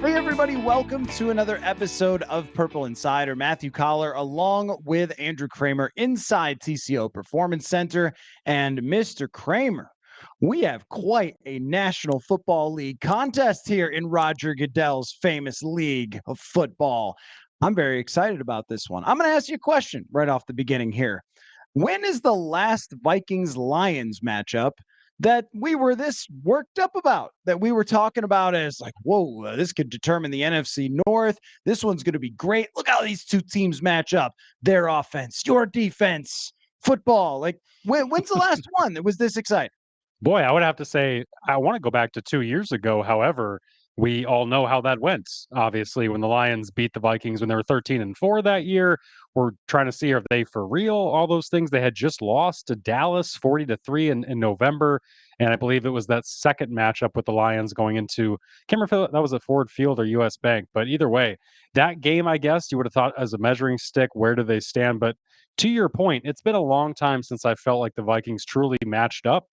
Hey, everybody, welcome to another episode of Purple Insider. Matthew Coller, along with Andrew Krammer inside TCO Performance Center. And Mr. Krammer, we have quite a National Football League contest here in Roger Goodell's famous league of football. I'm very excited about this one. I'm going to ask you a question right off the beginning here. When is the last Vikings-Lions matchup that we were this worked up about, that we were talking about as like, whoa, this could determine the NFC North. This one's going to be great. Look how these two teams match up. Their offense, your defense, football. Like, when's the last one that was this exciting? Boy, I would have to say I want to go back to 2 years ago. However, we all know how that went. Obviously, when the Lions beat the Vikings when they were 13-4 that year, we're trying to see, are they for real? All those things. They had just lost to Dallas 40-3 in November. And I believe it was that second matchup with the Lions going into, can't remember if that was at Ford Field or US Bank, but either way, that game, I guess you would have thought as a measuring stick, where do they stand? But to your point, it's been a long time since I felt like the Vikings truly matched up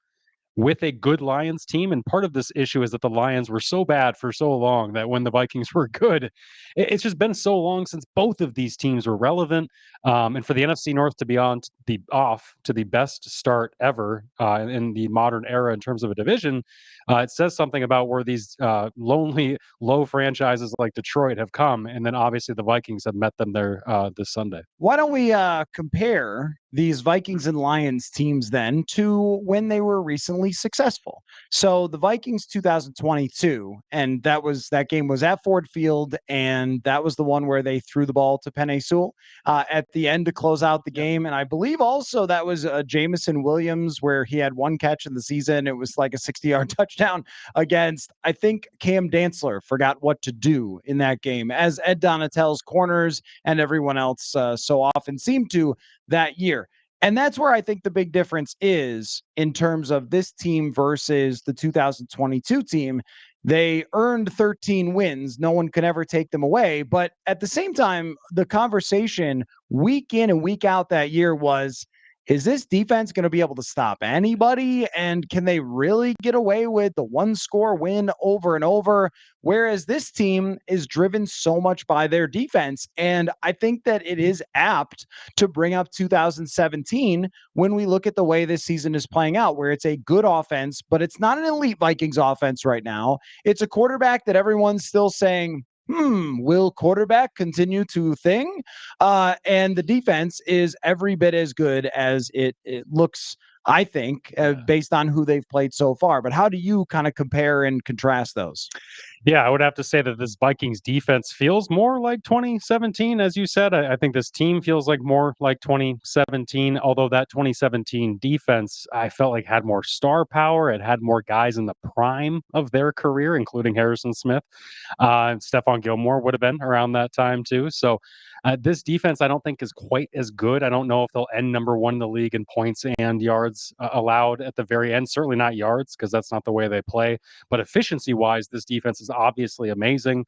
with a good Lions team. And part of this issue is that the Lions were so bad for so long that when the Vikings were good, it's just been so long since both of these teams were relevant. And for the NFC North to be off to the best start ever in the modern era in terms of a division, it says something about where these lonely, low franchises like Detroit have come. And then obviously the Vikings have met them there this Sunday. Why don't we compare these Vikings and Lions teams then to when they were recently successful? So the Vikings 2022, and that game was at Ford Field, and that was the one where they threw the ball to Penei Sewell at the end to close out the game. And I believe also that was Jamison Williams where he had one catch in the season. It was like a 60-yard touchdown against, I think, Cam Dantzler forgot what to do in that game, as Ed Donatell's corners and everyone else so often seem to that year. And that's where I think the big difference is in terms of this team versus the 2022 team. They earned 13 wins. No one could ever take them away. But at the same time, the conversation week in and week out that year was, is this defense going to be able to stop anybody? And can they really get away with the one score win over and over? Whereas this team is driven so much by their defense. And I think that it is apt to bring up 2017 when we look at the way this season is playing out, where it's a good offense, but it's not an elite Vikings offense right now. It's a quarterback that everyone's still saying, will quarterback continue to thing? And the defense is every bit as good as it looks, I think, based on who they've played so far. But how do you kind of compare and contrast those? Yeah, I would have to say that this Vikings defense feels more like 2017, as you said. I think this team feels like more like 2017, although that 2017 defense, I felt like had more star power. It had more guys in the prime of their career, including Harrison Smith. And Stephon Gilmore would have been around that time too. So this defense, I don't think is quite as good. I don't know if they'll end number one in the league in points and yards allowed at the very end. Certainly not yards, because that's not the way they play. But efficiency-wise, this defense is obviously amazing.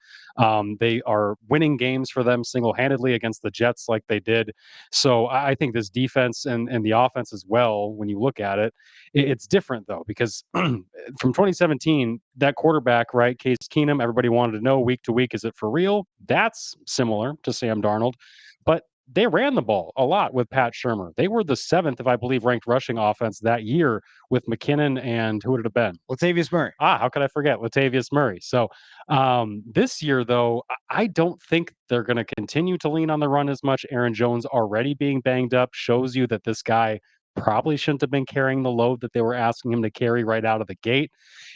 They are winning games for them single-handedly against the Jets like they did. So I think this defense and the offense as well, when you look at it, it's different, though, because from 2017, that quarterback, right, Case Keenum, everybody wanted to know week to week, is it for real? That's similar to Sam Darnold. But they ran the ball a lot with Pat Shurmur. They were the seventh, if I believe, ranked rushing offense that year with McKinnon and who would it have been? Latavius Murray. How could I forget Latavius Murray? So this year, though, I don't think they're going to continue to lean on the run as much. Aaron Jones already being banged up shows you that this guy probably shouldn't have been carrying the load that they were asking him to carry right out of the gate.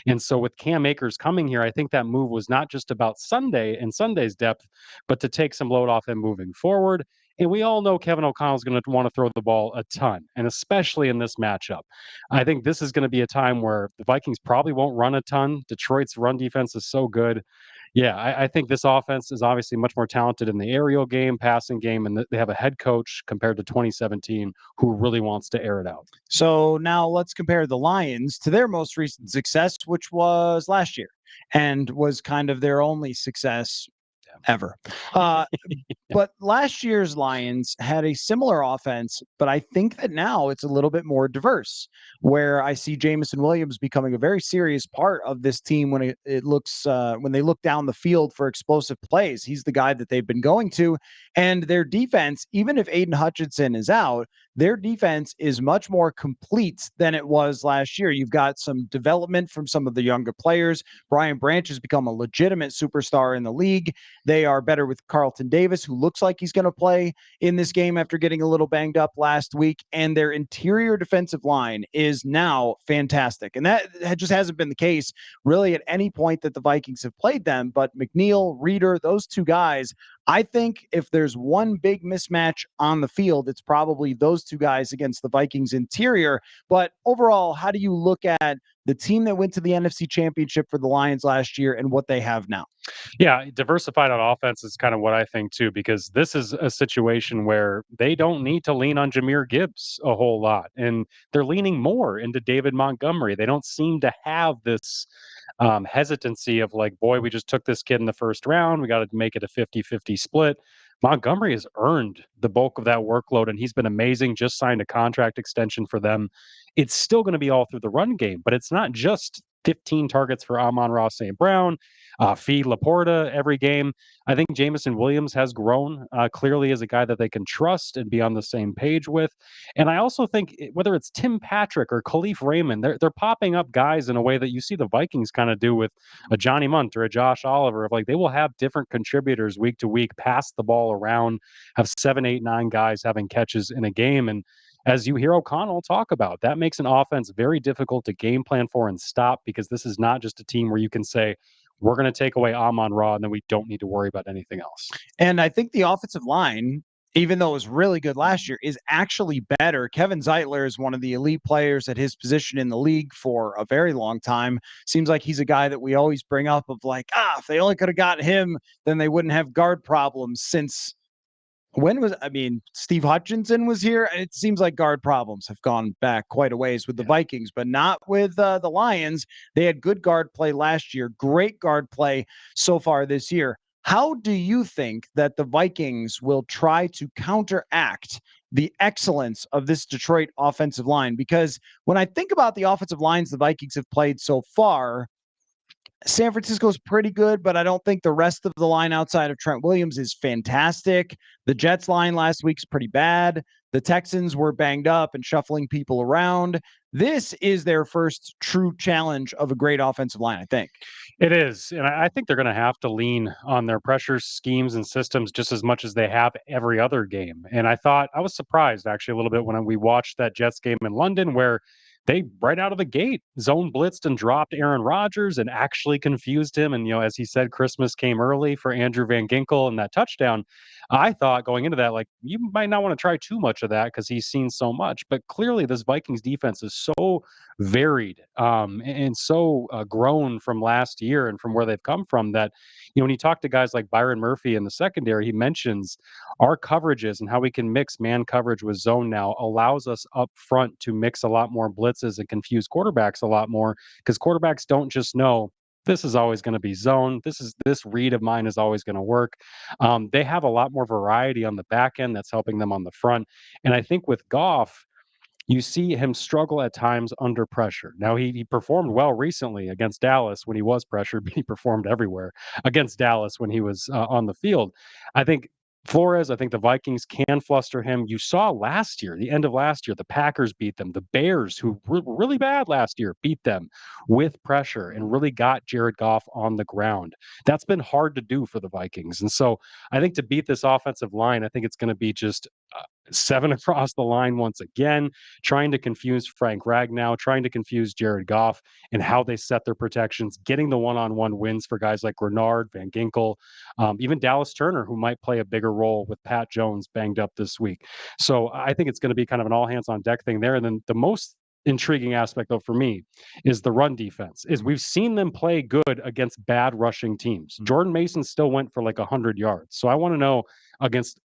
And so with Cam Akers coming here, I think that move was not just about Sunday and Sunday's depth, but to take some load off him moving forward. And we all know Kevin O'Connell's going to want to throw the ball a ton, and especially in this matchup. I think this is going to be a time where the Vikings probably won't run a ton. Detroit's run defense is so good. Yeah, I think this offense is obviously much more talented in the aerial game, passing game, and they have a head coach compared to 2017 who really wants to air it out. So now let's compare the Lions to their most recent success, which was last year and was kind of their only success ever. Uh, but last year's Lions had a similar offense, but I think that now it's a little bit more diverse, where I see Jamison Williams becoming a very serious part of this team when it looks when they look down the field for explosive plays. He's the guy that they've been going to, and their defense, even if Aiden Hutchinson is out, their defense is much more complete than it was last year. You've got some development from some of the younger players. Brian Branch has become a legitimate superstar in the league. They are better with Carlton Davis, who looks like he's going to play in this game after getting a little banged up last week. And their interior defensive line is now fantastic. And that just hasn't been the case really at any point that the Vikings have played them. But McNeil, Reeder, those two guys, I think if there's one big mismatch on the field, it's probably those two guys against the Vikings interior. But overall, how do you look at the team that went to the NFC Championship for the Lions last year and what they have now? Yeah, diversified on offense is kind of what I think too, because this is a situation where they don't need to lean on Jahmyr Gibbs a whole lot. And they're leaning more into David Montgomery. They don't seem to have this hesitancy of like, boy, we just took this kid in the first round. We got to make it a 50-50 split. Montgomery has earned the bulk of that workload, and he's been amazing. Just signed a contract extension for them. It's still going to be all through the run game, but it's not just 15 targets for Amon-Ra St. Brown, feed Laporta every game. I think Jamison Williams has grown clearly as a guy that they can trust and be on the same page with. And I also think whether it's Tim Patrick or Khalif Raymond, they're popping up guys in a way that you see the Vikings kind of do with a Johnny Munt or a Josh Oliver. Of like they will have different contributors week to week, pass the ball around, have 7, 8, 9 guys having catches in a game. And as you hear O'Connell talk about, that makes an offense very difficult to game plan for and stop, because this is not just a team where you can say, we're going to take away Amon-Ra and then we don't need to worry about anything else. And I think the offensive line, even though it was really good last year, is actually better. Kevin Zeitler is one of the elite players at his position in the league for a very long time. Seems like he's a guy that we always bring up of like, if they only could have got him, then they wouldn't have guard problems since Steve Hutchinson was here. And it seems like guard problems have gone back quite a ways with the Vikings, but not with the Lions. They had good guard play last year, great guard play so far this year. How do you think that the Vikings will try to counteract the excellence of this Detroit offensive line? Because when I think about the offensive lines the Vikings have played so far, San Francisco's pretty good, but I don't think the rest of the line outside of Trent Williams is fantastic. The Jets line last week's pretty bad. The Texans were banged up and shuffling people around. This is their first true challenge of a great offensive line, I think. It is. And I think they're going to have to lean on their pressure schemes and systems just as much as they have every other game. And I was surprised actually a little bit when we watched that Jets game in London, where they right out of the gate zone blitzed and dropped Aaron Rodgers and actually confused him. And, as he said, Christmas came early for Andrew Van Ginkel and that touchdown. I thought going into that, like, you might not want to try too much of that because he's seen so much. But clearly, this Vikings defense is so varied and so grown from last year and from where they've come from that, when you talk to guys like Byron Murphy in the secondary, he mentions our coverages and how we can mix man coverage with zone now allows us up front to mix a lot more blitzes and confuse quarterbacks a lot more, because quarterbacks don't just know this is always going to be zone. This read of mine is always going to work. They have a lot more variety on the back end that's helping them on the front. And I think with Goff, you see him struggle at times under pressure. Now, he performed well recently against Dallas when he was pressured, but he performed everywhere against Dallas when he was on the field. I think I think the Vikings can fluster him. You saw last year, the end of last year, the Packers beat them. The Bears, who were really bad last year, beat them with pressure and really got Jared Goff on the ground. That's been hard to do for the Vikings. And so I think to beat this offensive line, I think it's going to be just 7 across the line once again, trying to confuse Frank Ragnow, trying to confuse Jared Goff and how they set their protections, getting the one-on-one wins for guys like Renard, Van Ginkel, even Dallas Turner, who might play a bigger role with Pat Jones banged up this week. So I think it's going to be kind of an all-hands-on-deck thing there. And then the most intriguing aspect, though, for me is the run defense. Is we've seen them play good against bad rushing teams. Jordan Mason still went for like 100 yards. So I want to know against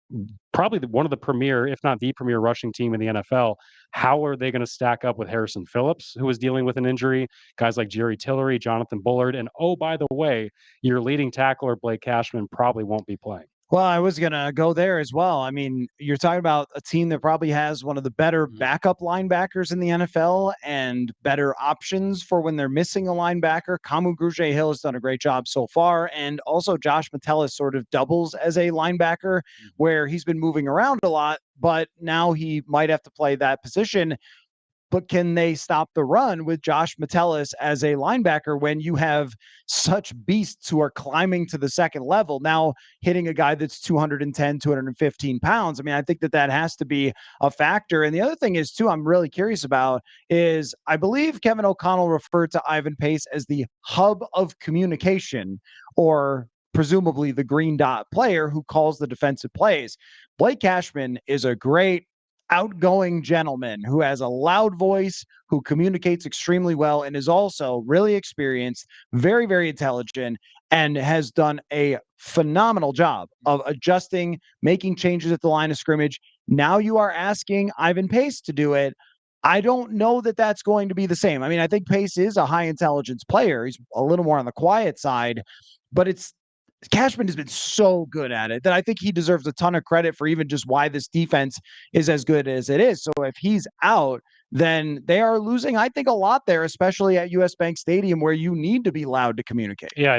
probably one of the premier, if not the premier rushing team in the NFL, how are they going to stack up with Harrison Phillips, who is dealing with an injury, guys like Jerry Tillery, Jonathan Bullard, and oh, by the way, your leading tackler, Blake Cashman, probably won't be playing. Well, I was going to go there as well. I mean, you're talking about a team that probably has one of the better backup linebackers in the NFL and better options for when they're missing a linebacker. Kamu Grugier-Hill has done a great job so far. And also Josh Metellus sort of doubles as a linebacker where he's been moving around a lot, but now he might have to play that position. But can they stop the run with Josh Metellus as a linebacker when you have such beasts who are climbing to the second level, now hitting a guy that's 210, 215 pounds? I mean, I think that has to be a factor. And the other thing is, too, I'm really curious about is I believe Kevin O'Connell referred to Ivan Pace as the hub of communication, or presumably the green dot player who calls the defensive plays. Blake Cashman is a great outgoing gentleman who has a loud voice, who communicates extremely well, and is also really experienced, very, very intelligent, and has done a phenomenal job of adjusting, making changes at the line of scrimmage. Now you are asking Ivan Pace to do it. I don't know that that's going to be the same. I mean, I think Pace is a high intelligence player. He's a little more on the quiet side, but Cashman has been so good at it that I think he deserves a ton of credit for even just why this defense is as good as it is. So if he's out, then they are losing, I think, a lot there, especially at US Bank Stadium, where you need to be loud to communicate. Yeah,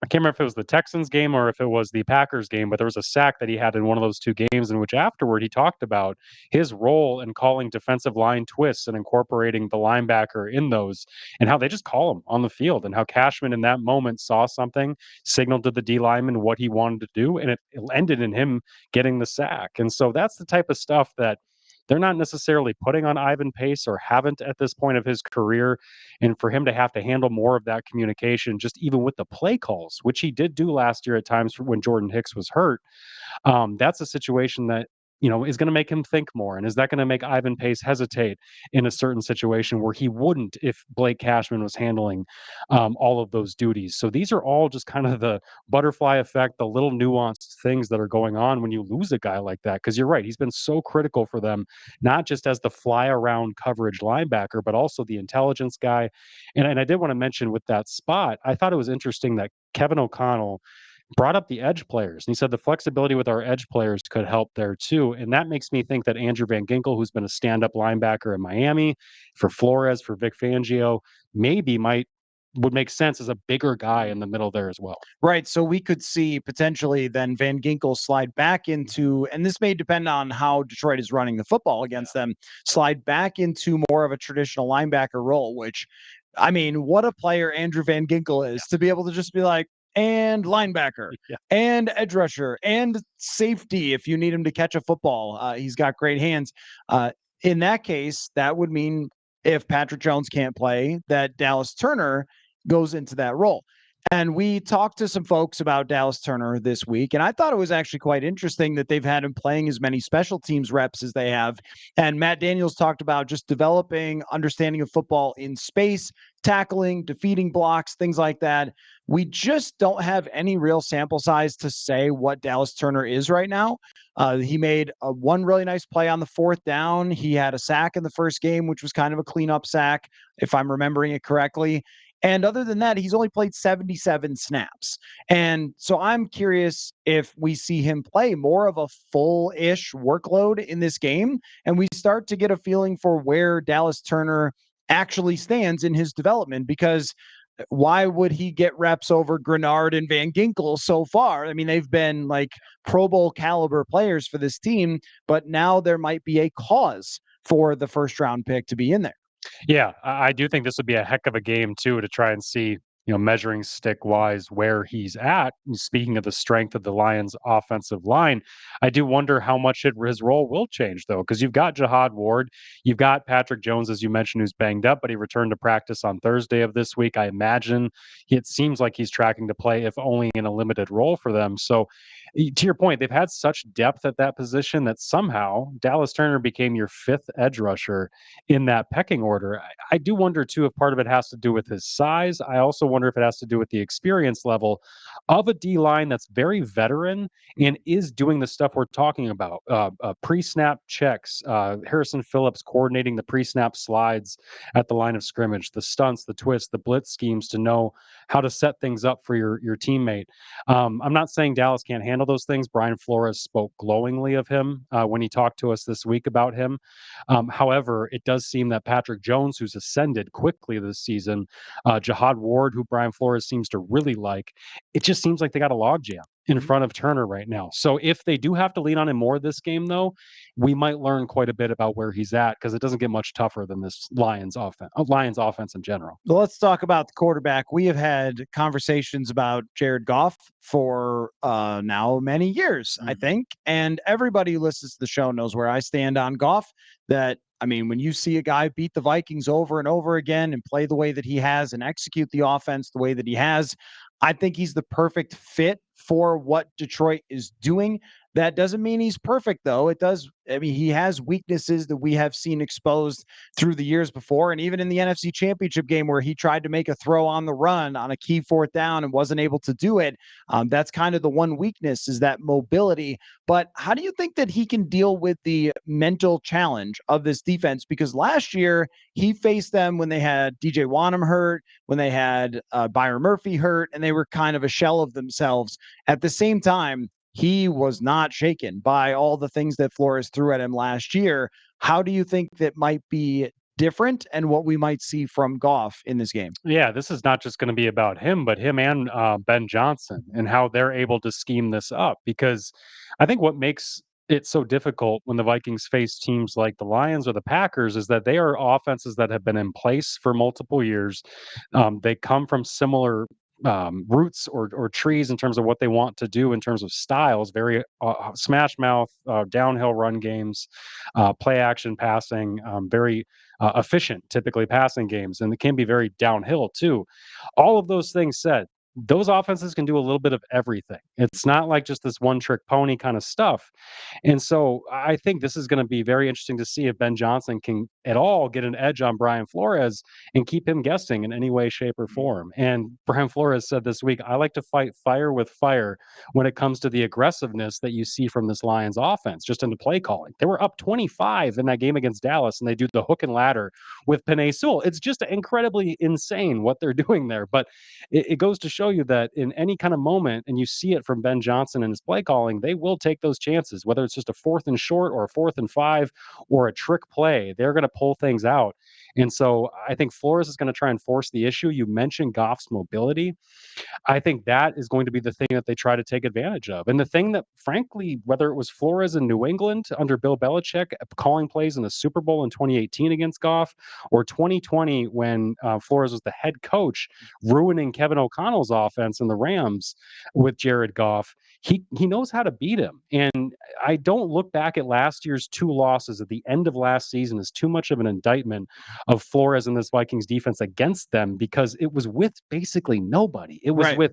I can't remember if it was the Texans game or if it was the Packers game, but there was a sack that he had in one of those two games in which afterward he talked about his role in calling defensive line twists and incorporating the linebacker in those, and how they just call him on the field, and how Cashman in that moment saw something, signaled to the D lineman what he wanted to do, and it ended in him getting the sack. And so that's the type of stuff that they're not necessarily putting on Ivan Pace, or haven't at this point of his career. And for him to have to handle more of that communication, just even with the play calls, which he did do last year at times when Jordan Hicks was hurt, that's a situation that, is going to make him think more. And is that going to make Ivan Pace hesitate in a certain situation where he wouldn't if Blake Cashman was handling all of those duties? So these are all just kind of the butterfly effect, the little nuanced things that are going on when you lose a guy like that. Because you're right, he's been so critical for them, not just as the fly around coverage linebacker, but also the intelligence guy. And I did want to mention with that spot, I thought it was interesting that Kevin O'Connell brought up the edge players. And he said the flexibility with our edge players could help there too. And that makes me think that Andrew Van Ginkel, who's been a stand-up linebacker in Miami, for Flores, for Vic Fangio, would make sense as a bigger guy in the middle there as well. Right. So we could see potentially then Van Ginkel slide back into, and this may depend on how Detroit is running the football against them, slide back into more of a traditional linebacker role, which, I mean, what a player Andrew Van Ginkel is to be able to just be like, and linebacker, and edge rusher, and safety if you need him to catch a football. He's got great hands. In that case, that would mean if Patrick Jones can't play, that Dallas Turner goes into that role. And we talked to some folks about Dallas Turner this week, and I thought it was actually quite interesting that they've had him playing as many special teams reps as they have. And Matt Daniels talked about just developing understanding of football in space, tackling, defeating blocks, things like that. We just don't have any real sample size to say what Dallas Turner is right now. He made one really nice play on the fourth down. He had a sack in the first game, which was kind of a cleanup sack, if I'm remembering it correctly. And other than that, he's only played 77 snaps. And so I'm curious if we see him play more of a full-ish workload in this game, and we start to get a feeling for where Dallas Turner actually stands in his development, because why would he get reps over Grenard and Van Ginkel so far? I mean, they've been like Pro Bowl caliber players for this team, but now there might be a cause for the first round pick to be in there. Yeah, I do think this would be a heck of a game too, to try and see, measuring stick wise where he's at. And speaking of the strength of the Lions offensive line, I do wonder how much his role will change though, because you've got Jihad Ward, you've got Patrick Jones, as you mentioned, who's banged up, but he returned to practice on Thursday of this week. I imagine it seems like he's tracking to play, if only in a limited role for them. So to your point, they've had such depth at that position that somehow Dallas Turner became your fifth edge rusher in that pecking order. I do wonder too if part of it has to do with his size. I also wonder if it has to do with the experience level of a D line that's very veteran and is doing the stuff we're talking about. Pre-snap checks, Harrison Phillips coordinating the pre-snap slides at the line of scrimmage, the stunts, the twists, the blitz schemes to know how to set things up for your teammate. I'm not saying Dallas can't handle those things. Brian Flores spoke glowingly of him when he talked to us this week about him. However, it does seem that Patrick Jones, who's ascended quickly this season, Jihad Ward, who Brian Flores seems to really like, it just seems like they got a logjam in front of Turner right now. So if they do have to lean on him more this game, though, we might learn quite a bit about where he's at because it doesn't get much tougher than this Lions offense in general. Well, let's talk about the quarterback. We have had conversations about Jared Goff for now many years, I think. And everybody who listens to the show knows where I stand on Goff. That, I mean, when you see a guy beat the Vikings over and over again and play the way that he has and execute the offense the way that he has, I think he's the perfect fit for what Detroit is doing. That doesn't mean he's perfect, though. It does. I mean, he has weaknesses that we have seen exposed through the years before. And even in the NFC Championship game where he tried to make a throw on the run on a key fourth down and wasn't able to do it, that's kind of the one weakness, is that mobility. But how do you think that he can deal with the mental challenge of this defense? Because last year he faced them when they had DJ Wanham hurt, when they had Byron Murphy hurt, and they were kind of a shell of themselves. At the same time, he was not shaken by all the things that Flores threw at him last year. How do you think that might be different and what we might see from Goff in this game? Yeah, this is not just going to be about him, but him and Ben Johnson and how they're able to scheme this up. Because I think what makes it so difficult when the Vikings face teams like the Lions or the Packers is that they are offenses that have been in place for multiple years. They come from similar roots or trees in terms of what they want to do in terms of styles, very smash mouth, downhill run games, play action passing, very efficient, typically passing games, and it can be very downhill too. All of those things said, those offenses can do a little bit of everything. It's not like just this one trick pony kind of stuff. And so I think this is going to be very interesting to see if Ben Johnson can at all get an edge on Brian Flores and keep him guessing in any way, shape, or form. And Brian Flores said this week, I like to fight fire with fire when it comes to the aggressiveness that you see from this Lions offense, just in the play calling. They were up 25 in that game against Dallas, and they do the hook and ladder with Penei Sewell. It's just incredibly insane what they're doing there. But it goes to show you that in any kind of moment, and you see it from Ben Johnson and his play calling, they will take those chances, whether it's just a 4th and short or a 4th and 5 or a trick play. They're going to pull things out. And so I think Flores is going to try and force the issue. You mentioned Goff's mobility. I think that is going to be the thing that they try to take advantage of. And the thing that, frankly, whether it was Flores in New England under Bill Belichick calling plays in the Super Bowl in 2018 against Goff, or 2020 when Flores was the head coach, ruining Kevin O'Connell's offense in the Rams with Jared Goff, he knows how to beat him. And I don't look back at last year's 2 losses at the end of last season as too much of an indictment of Flores and this Vikings defense against them, because it was with basically nobody. It was with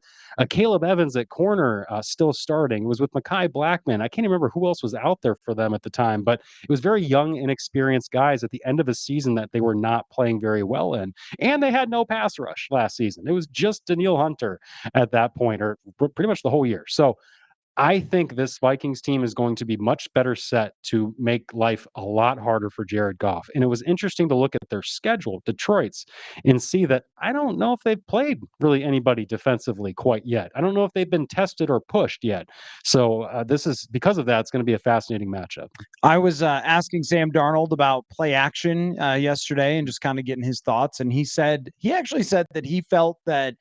Caleb Evans at corner still starting. It was with Mekhi Blackman. I can't remember who else was out there for them at the time, but it was very young, inexperienced guys at the end of a season that they were not playing very well in. And they had no pass rush last season. It was just Danielle Hunter at that point, or pretty much the whole year. So I think this Vikings team is going to be much better set to make life a lot harder for Jared Goff. And it was interesting to look at their schedule, Detroit's, and see that I don't know if they've played really anybody defensively quite yet. I don't know if they've been tested or pushed yet. So this is, because of that, it's going to be a fascinating matchup. I was asking Sam Darnold about play action yesterday and just kind of getting his thoughts. And he actually said that he felt that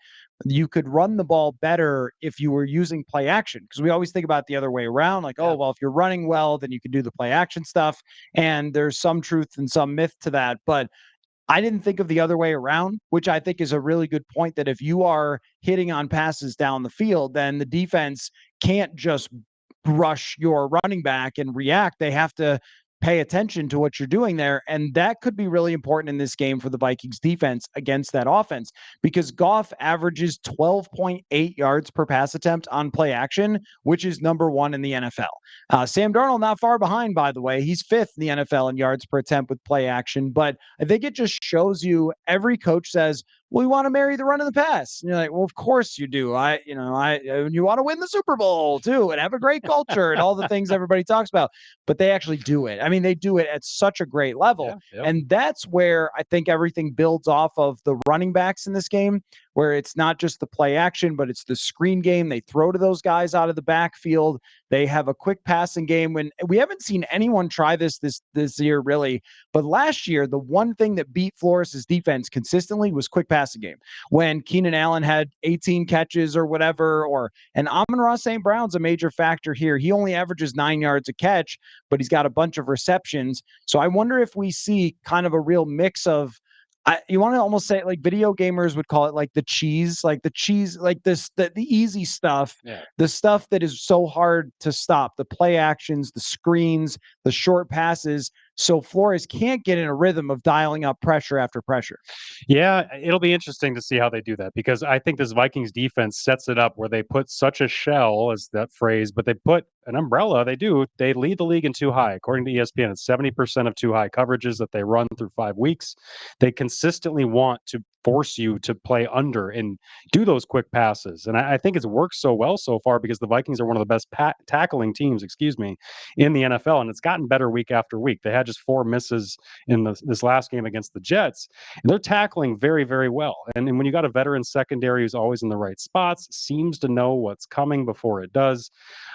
you could run the ball better if you were using play action, because we always think about the other way around, like, oh, well, if you're running well, then you can do the play action stuff. And there's some truth and some myth to that. But I didn't think of the other way around, which I think is a really good point, that if you are hitting on passes down the field, then the defense can't just rush your running back and react. They have to pay attention to what you're doing there. And that could be really important in this game for the Vikings defense against that offense, because Goff averages 12.8 yards per pass attempt on play action, which is number one in the NFL. Sam Darnold not far behind, by the way. He's fifth in the NFL in yards per attempt with play action. But I think it just shows you, every coach says, well, we want to marry the run and the pass. And you're like, well, of course you do. You want to win the Super Bowl too and have a great culture and all the things everybody talks about, but they actually do it. I mean, they do it at such a great level. Yeah. And that's where I think everything builds off of the running backs in this game, where it's not just the play action, but it's the screen game. They throw to those guys out of the backfield. They have a quick passing game. When we haven't seen anyone try this year, really. But last year, the one thing that beat Flores' defense consistently was quick passing game. When Keenan Allen had 18 catches or whatever, and Amon-Ra St. Brown's a major factor here. He only averages 9 yards a catch, but he's got a bunch of receptions. So I wonder if we see kind of a real mix of, you want to almost say, like, video gamers would call it like the cheese, like the easy stuff, the stuff that is so hard to stop, the play actions, the screens, the short passes. So Flores can't get in a rhythm of dialing up pressure after pressure. Yeah, it'll be interesting to see how they do that, because I think this Vikings defense sets it up where they put such a shell, as that phrase, but they put an umbrella. They lead the league in too high. According to ESPN, it's 70% of too high coverages that they run through 5 weeks. They consistently want to force you to play under and do those quick passes. And I think it's worked so well so far, because the Vikings are one of the best tackling teams, in the NFL. And it's gotten better week after week. They had just 4 misses in this last game against the Jets. And they're tackling very, very well. And when you got a veteran secondary who's always in the right spots, seems to know what's coming before it does,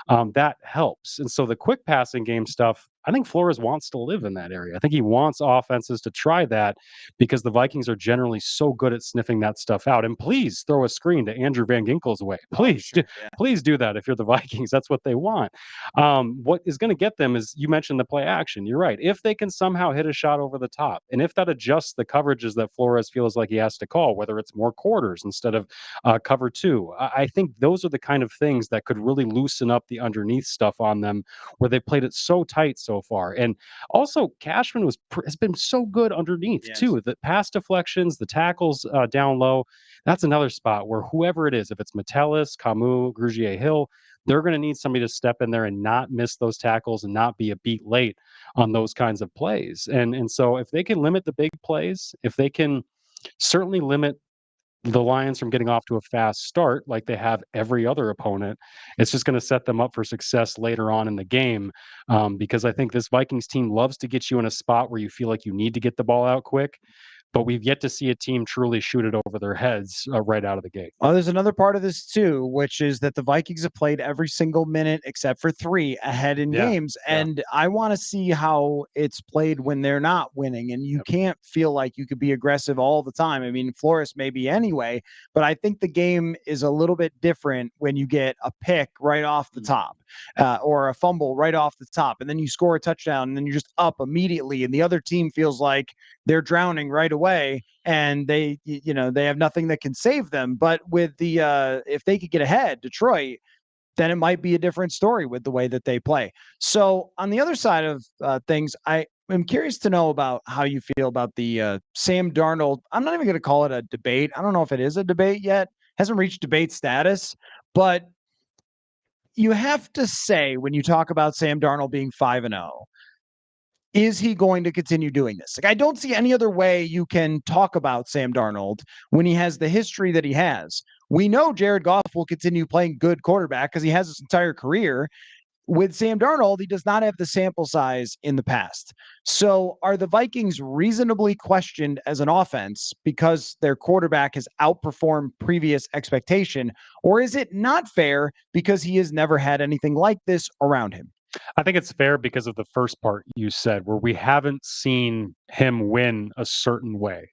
that helps. And so the quick passing game stuff, I think Flores wants to live in that area. I think he wants offenses to try that, because the Vikings are generally so good at sniffing that stuff out. And please throw a screen to Andrew Van Ginkel's way. Please do that if you're the Vikings. That's what they want. What is going to get them is, you mentioned the play action. You're right. If they can somehow hit a shot over the top, and if that adjusts the coverages that Flores feels like he has to call, whether it's more quarters instead of cover 2, I think those are the kind of things that could really loosen up the underneath stuff on them, where they played it so tight so far. And also, Cashman has been so good underneath too. The pass deflections, the tackles down low. That's another spot where whoever it is, if it's Metellus, Camus, Grugier Hill, they're going to need somebody to step in there and not miss those tackles and not be a beat late on those kinds of plays. And so if they can limit the big plays, if they can certainly limit the Lions from getting off to a fast start like they have every other opponent, it's just going to set them up for success later on in the game, because I think this Vikings team loves to get you in a spot where you feel like you need to get the ball out quick. But we've yet to see a team truly shoot it over their heads right out of the gate. Oh, there's another part of this too, which is that the Vikings have played every single minute except for 3 ahead in games. And I want to see how it's played when they're not winning. And you can't feel like you could be aggressive all the time. I mean, Flores maybe anyway, but I think the game is a little bit different when you get a pick right off the top, or a fumble right off the top, and then you score a touchdown, and then you're just up immediately. And the other team feels like they're drowning right away, and they have nothing that can save them. But with the if they could get ahead, Detroit, then it might be a different story with the way that they play. So on the other side of things, I am curious to know about how you feel about the Sam Darnold. I'm not even going to call it a debate. I don't know if it is a debate yet. Hasn't reached debate status, but you have to say, when you talk about Sam Darnold being 5-0, is he going to continue doing this? Like, I don't see any other way you can talk about Sam Darnold when he has the history that he has. We know Jared Goff will continue playing good quarterback because he has his entire career. With Sam Darnold, he does not have the sample size in the past. So are the Vikings reasonably questioned as an offense because their quarterback has outperformed previous expectation? Or is it not fair because he has never had anything like this around him? I think it's fair because of the first part you said, where we haven't seen him win a certain way.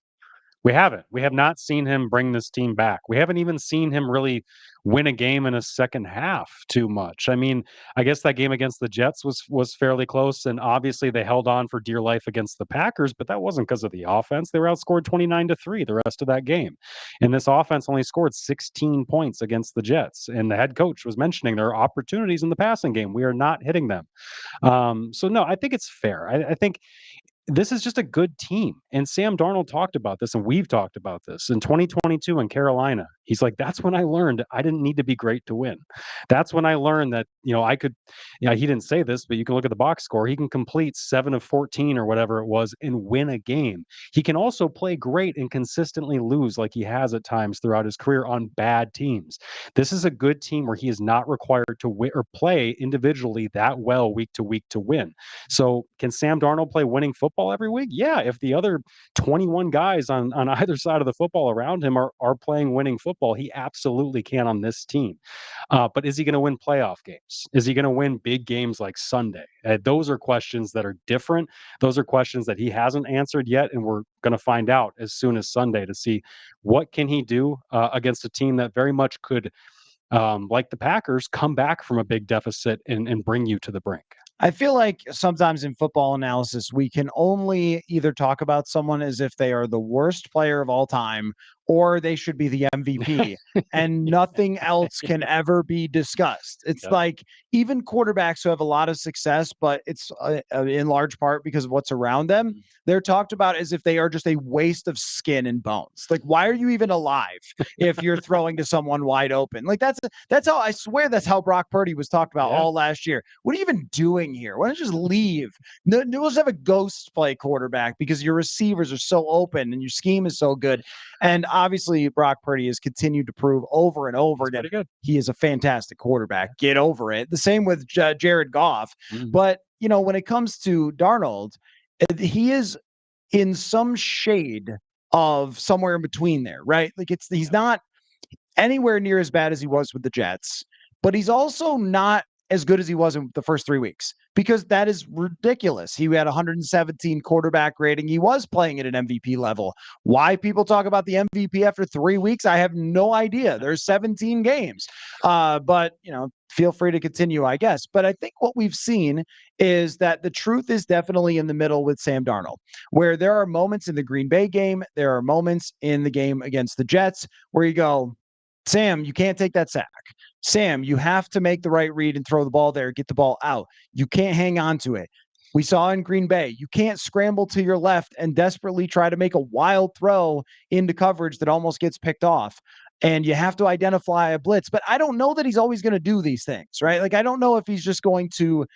We haven't. We have not seen him bring this team back. We haven't even seen him really win a game in a second half too much. I mean, I guess that game against the Jets was fairly close, and obviously they held on for dear life against the Packers, but that wasn't because of the offense. They were outscored 29-3 the rest of that game. And this offense only scored 16 points against the Jets. And the head coach was mentioning there are opportunities in the passing game. We are not hitting them. So no, I think it's fair. I think this is just a good team. And Sam Darnold talked about this, and we've talked about this in 2022 in Carolina. He's like, that's when I learned I didn't need to be great to win. That's when I learned that, I could, he didn't say this, but you can look at the box score. He can complete 7 of 14 or whatever it was and win a game. He can also play great and consistently lose like he has at times throughout his career on bad teams. This is a good team where he is not required to win or play individually that well week to week to win. So can Sam Darnold play winning football every week? Yeah, if the other 21 guys on either side of the football around him are playing winning football, he absolutely can on this team. But is he going to win playoff games? Is he going to win big games like Sunday? Those are questions that are different. Those are questions that he hasn't answered yet, and we're going to find out as soon as Sunday to see what can he do against a team that very much could, like the Packers, come back from a big deficit and bring you to the brink. I feel like sometimes in football analysis, we can only either talk about someone as if they are the worst player of all time or they should be the MVP, and nothing else can ever be discussed. It's Yep. like even quarterbacks who have a lot of success, but it's in large part because of what's around them, they're talked about as if they are just a waste of skin and bones. Like, why are you even alive if you're throwing to someone wide open? Like, that's how I swear that's how Brock Purdy was talked about all last year. What are you even doing here? Why don't you just leave? No, we'll just have a ghost play quarterback because your receivers are so open and your scheme is so good. And obviously, Brock Purdy has continued to prove over and over again he is a fantastic quarterback. Get over it. The same with Jared Goff. But, when it comes to Darnold, he is in some shade of somewhere in between there, right? Like he's not anywhere near as bad as he was with the Jets, but he's also not as good as he was in the first 3 weeks because that is ridiculous. He had 117 quarterback rating. He was playing at an MVP level. Why people talk about the MVP after 3 weeks, I have no idea. There's 17 games. But, feel free to continue, I guess. But I think what we've seen is that the truth is definitely in the middle with Sam Darnold, where there are moments in the Green Bay game, there are moments in the game against the Jets where you go, Sam, you can't take that sack. Sam, you have to make the right read and throw the ball there, get the ball out. You can't hang on to it. We saw in Green Bay, you can't scramble to your left and desperately try to make a wild throw into coverage that almost gets picked off. And you have to identify a blitz. But I don't know that he's always going to do these things, right? Like, I don't know if he's just going to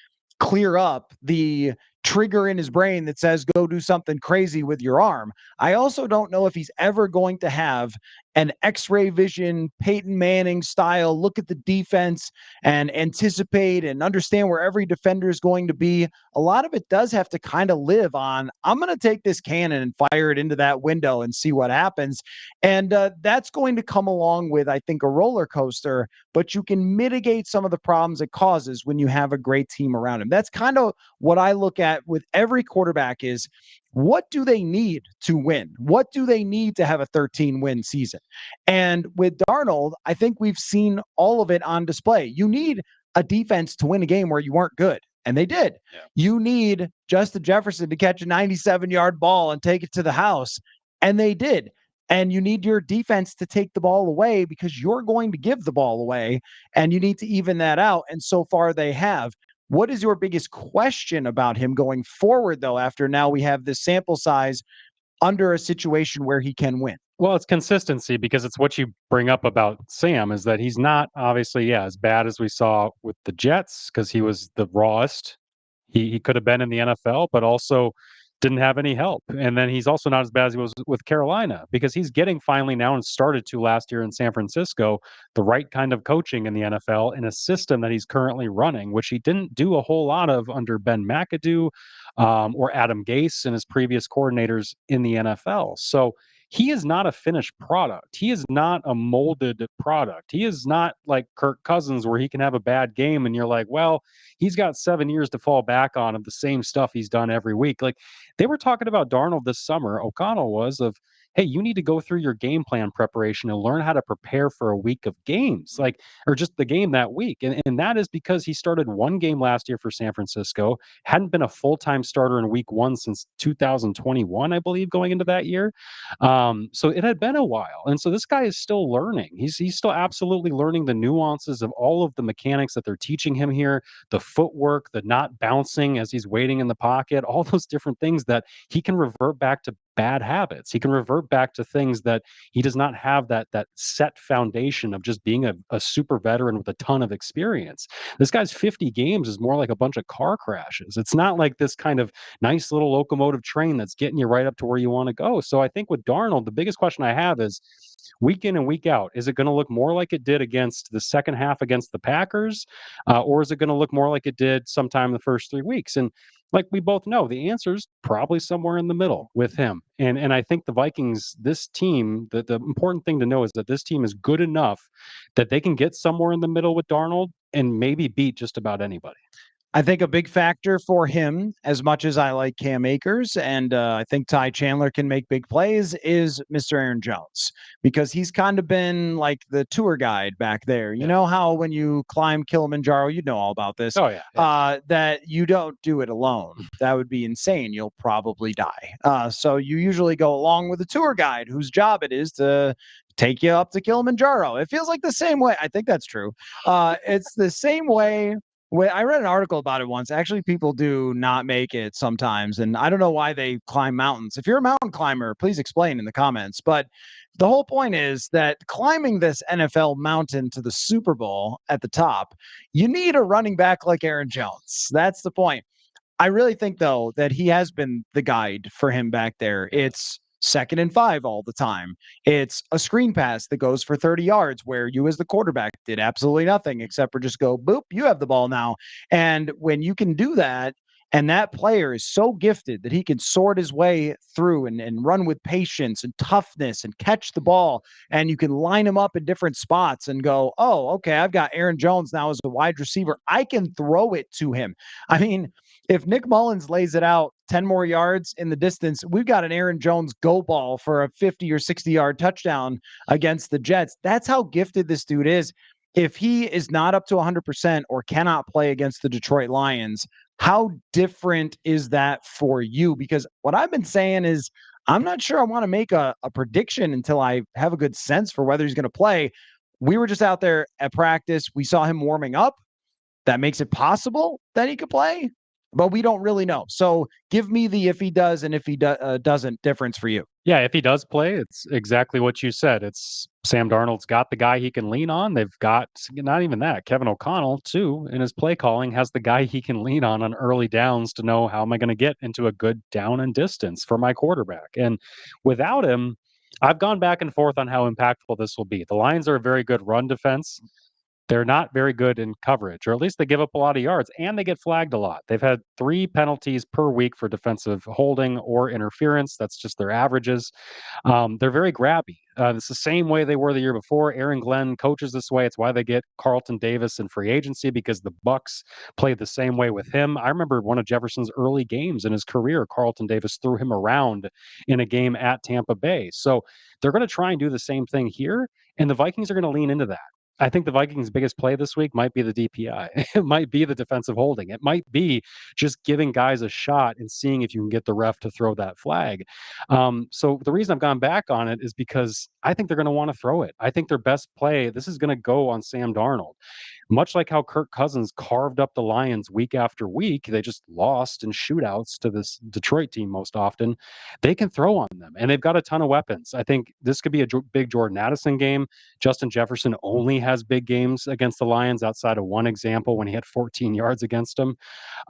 clear up the trigger in his brain that says go do something crazy with your arm. I also don't know if he's ever going to have an X-ray vision, Peyton Manning style look at the defense and anticipate and understand where every defender is going to be. A lot of it does have to kind of live on, I'm going to take this cannon and fire it into that window and see what happens. And that's going to come along with, I think, a roller coaster, but you can mitigate some of the problems it causes when you have a great team around him. That's kind of what I look at with every quarterback is, what do they need to win? What do they need to have a 13-win season? And with Darnold, I think we've seen all of it on display. You need a defense to win a game where you weren't good, and they did. Yeah. You need Justin Jefferson to catch a 97-yard ball and take it to the house, and they did. And you need your defense to take the ball away because you're going to give the ball away, and you need to even that out. And so far they have. What is your biggest question about him going forward, though, after now we have this sample size under a situation where he can win? Well, it's consistency because it's what you bring up about Sam is that he's not obviously, as bad as we saw with the Jets because he was the rawest. He could have been in the NFL, but also didn't have any help. And then he's also not as bad as he was with Carolina because he's getting finally now and started to last year in San Francisco, the right kind of coaching in the NFL in a system that he's currently running, which he didn't do a whole lot of under Ben McAdoo or Adam Gase and his previous coordinators in the NFL. So he is not a finished product. He is not a molded product. He is not like Kirk Cousins where he can have a bad game and you're like, well, he's got 7 years to fall back on of the same stuff he's done every week. Like they were talking about Darnold this summer, O'Connell was, of hey, you need to go through your game plan preparation and learn how to prepare for a week of games, like, or just the game that week. And that is because he started one game last year for San Francisco, hadn't been a full-time starter in week one since 2021, I believe, going into that year. So it had been a while. And so this guy is still learning. He's still absolutely learning the nuances of all of the mechanics that they're teaching him here, the footwork, the not bouncing as he's waiting in the pocket, all those different things that he can revert back to bad habits. He can revert back to things that he does not have that set foundation of just being a super veteran with a ton of experience. This guy's 50 games is more like a bunch of car crashes. It's not like this kind of nice little locomotive train that's getting you right up to where you want to go. So I think with Darnold, the biggest question I have is week in and week out, is it going to look more like it did against the second half against the Packers, or is it going to look more like it did sometime the first 3 weeks? And like we both know, the answer is probably somewhere in the middle with him. And I think the Vikings, this team, the important thing to know is that this team is good enough that they can get somewhere in the middle with Darnold and maybe beat just about anybody. I think a big factor for him, as much as I like Cam Akers and I think Ty Chandler can make big plays, is Mr. Aaron Jones, because he's kind of been like the tour guide back there. You Yeah. know how when you climb Kilimanjaro, you know all about this, Oh, yeah. that you don't do it alone. That would be insane. You'll probably die. So you usually go along with a tour guide whose job it is to take you up to Kilimanjaro. It feels like the same way. I think that's true. It's the same way. Well, I read an article about it once. Actually, people do not make it sometimes, and I don't know why they climb mountains. If you're a mountain climber, please explain in the comments. But the whole point is that climbing this NFL mountain to the Super Bowl at the top, you need a running back like Aaron Jones. That's the point. I really think, though, that he has been the guide for him back there. It's 2nd and 5 all the time. It's a screen pass that goes for 30 yards where you, as the quarterback, did absolutely nothing except for just go, boop, you have the ball now. And when you can do that, and that player is so gifted that he can sort his way through and run with patience and toughness and catch the ball, and you can line him up in different spots and go, oh, okay, I've got Aaron Jones now as a wide receiver. I can throw it to him. I mean, if Nick Mullins lays it out 10 more yards in the distance, we've got an Aaron Jones go ball for a 50 or 60-yard touchdown against the Jets. That's how gifted this dude is. If he is not up to 100% or cannot play against the Detroit Lions, how different is that for you? Because what I've been saying is I'm not sure I want to make a prediction until I have a good sense for whether he's going to play. We were just out there at practice. We saw him warming up. That makes it possible that he could play, but we don't really know. So give me the if he does and if he doesn't difference for you. Yeah, if he does play, it's exactly what you said. It's Sam Darnold's got the guy he can lean on. They've got not even that. Kevin O'Connell, too, in his play calling, has the guy he can lean on early downs to know how am I going to get into a good down and distance for my quarterback. And without him, I've gone back and forth on how impactful this will be. The Lions are a very good run defense. They're not very good in coverage, or at least they give up a lot of yards and they get flagged a lot. They've had 3 penalties per week for defensive holding or interference. That's just their averages. They're very grabby. It's the same way they were the year before. Aaron Glenn coaches this way. It's why they get Carlton Davis in free agency because the Bucks played the same way with him. I remember one of Jefferson's early games in his career. Carlton Davis threw him around in a game at Tampa Bay. So they're going to try and do the same thing here, and the Vikings are going to lean into that. I think the Vikings' biggest play this week might be the DPI. It might be the defensive holding. It might be just giving guys a shot and seeing if you can get the ref to throw that flag. So the reason I've gone back on it is because I think they're going to want to throw it. I think their best play, this is going to go on Sam Darnold. Much like how Kirk Cousins carved up the Lions week after week, they just lost in shootouts to this Detroit team most often. They can throw on them, and they've got a ton of weapons. I think this could be a big Jordan Addison game. Justin Jefferson only has big games against the Lions outside of one example when he had 14 yards against them.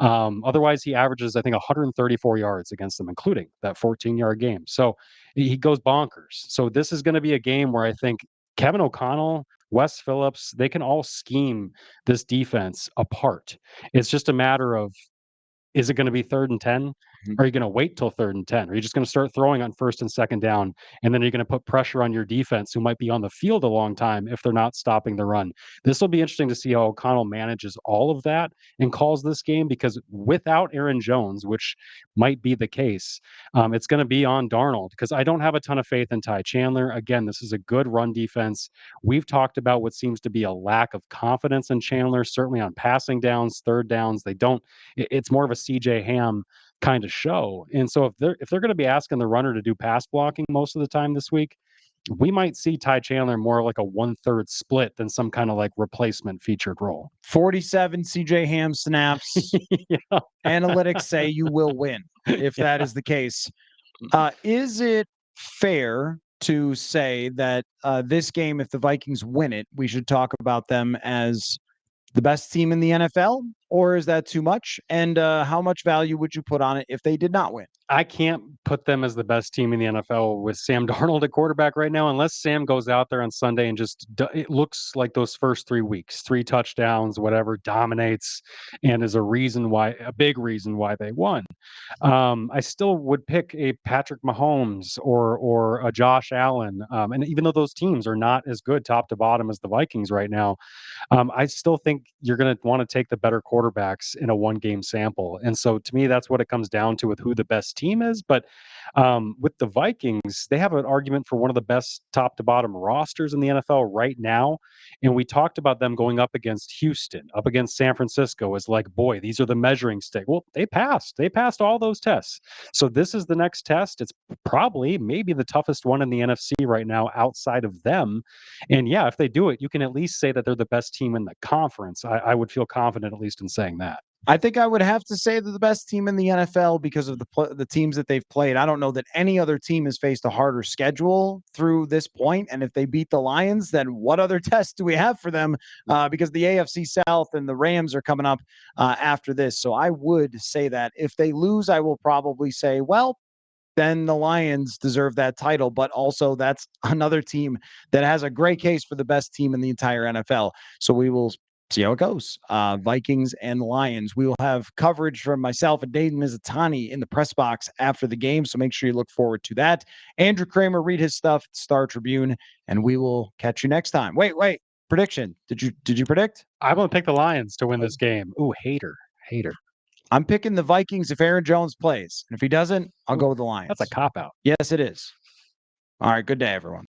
Otherwise, he averages, I think, 134 yards against them, including that 14-yard game. So he goes bonkers. So this is going to be a game where I think Kevin O'Connell, Wes Phillips, they can all scheme this defense apart. It's just a matter of, is it going to be 3rd and 10? Or are you going to wait till 3rd and 10? Are you just going to start throwing on 1st and 2nd down? And then you're going to put pressure on your defense, who might be on the field a long time if they're not stopping the run. This will be interesting to see how O'Connell manages all of that and calls this game, because without Aaron Jones, which might be the case, it's going to be on Darnold, because I don't have a ton of faith in Ty Chandler. Again, this is a good run defense. We've talked about what seems to be a lack of confidence in Chandler, certainly on passing downs, 3rd downs. It's more of a CJ Ham kind of show. And so if they're going to be asking the runner to do pass blocking most of the time this week, we might see Ty Chandler more like a 1/3 split than some kind of like replacement featured role. 47 CJ Ham snaps. Yeah. Analytics say you will win if that is the case. Is it fair to say that this game, if the Vikings win it, we should talk about them as the best team in the NFL, or is that too much? And how much value would you put on it if they did not win? I can't put them as the best team in the NFL with Sam Darnold at quarterback right now, unless Sam goes out there on Sunday and just it looks like those first 3 weeks, 3 touchdowns, whatever, dominates, and is a big reason why they won. I still would pick a Patrick Mahomes or a Josh Allen, and even though those teams are not as good top to bottom as the Vikings right now, I still think you're going to want to take the better quarterbacks in a 1-game sample. And so to me, that's what it comes down to with who the best team is. But with the Vikings, they have an argument for one of the best top to bottom rosters in the NFL right now. And we talked about them going up against Houston, up against San Francisco, as like, boy, these are the measuring stick. Well, they passed all those tests. So this is the next test. It's probably maybe the toughest one in the NFC right now outside of them. And yeah, if they do it, you can at least say that they're the best team in the conference. I would feel confident at least in saying that. I think I would have to say they're the best team in the NFL because of the teams that they've played. I don't know that any other team has faced a harder schedule through this point. And if they beat the Lions, then what other test do we have for them? Because the AFC South and the Rams are coming up after this. So I would say that if they lose, I will probably say, well, then the Lions deserve that title. But also, that's another team that has a great case for the best team in the entire NFL. So we will see how it goes. Vikings and Lions. We will have coverage from myself and Dave Mizutani in the press box after the game. So make sure you look forward to that. Andrew Krammer, read his stuff at Star Tribune, and we will catch you next time. Wait. Prediction. Did you predict? I'm going to pick the Lions to win this game. Ooh, hater. I'm picking the Vikings if Aaron Jones plays. And if he doesn't, I'll go with the Lions. That's a cop-out. Yes, it is. All right. Good day, everyone.